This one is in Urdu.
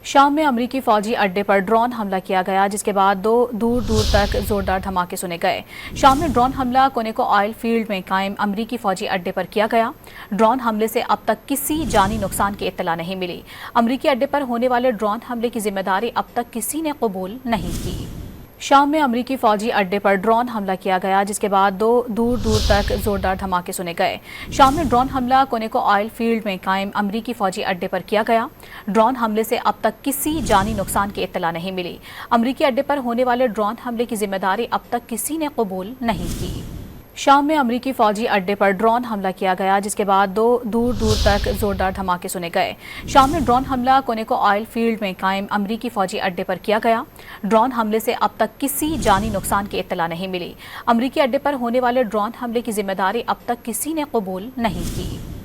شام میں امریکی فوجی اڈے پر ڈرون حملہ کیا گیا، جس کے بعد دور دور تک زوردار دھماکے سنے گئے۔ شام میں ڈرون حملہ کونیکو آئل فیلڈ میں قائم امریکی فوجی اڈے پر کیا گیا۔ ڈرون حملے سے اب تک کسی جانی نقصان کی اطلاع نہیں ملی۔ امریکی اڈے پر ہونے والے ڈرون حملے کی ذمہ داری اب تک کسی نے قبول نہیں کی۔ شام میں امریکی فوجی اڈے پر ڈرون حملہ کیا گیا، جس کے بعد دور دور تک زوردار دھماکے سنے گئے۔ شام میں ڈرون حملہ کونیکو آئل فیلڈ میں قائم امریکی فوجی اڈے پر کیا گیا۔ ڈرون حملے سے اب تک کسی جانی نقصان کی اطلاع نہیں ملی۔ امریکی اڈے پر ہونے والے ڈرون حملے کی ذمہ داری اب تک کسی نے قبول نہیں کی۔ شام میں امریکی فوجی اڈے پر ڈرون حملہ کیا گیا، جس کے بعد دور دور تک زوردار دھماکے سنے گئے۔ شام میں ڈرون حملہ کونیکو آئل فیلڈ میں قائم امریکی فوجی اڈے پر کیا گیا۔ ڈرون حملے سے اب تک کسی جانی نقصان کی اطلاع نہیں ملی۔ امریکی اڈے پر ہونے والے ڈرون حملے کی ذمہ داری اب تک کسی نے قبول نہیں کی۔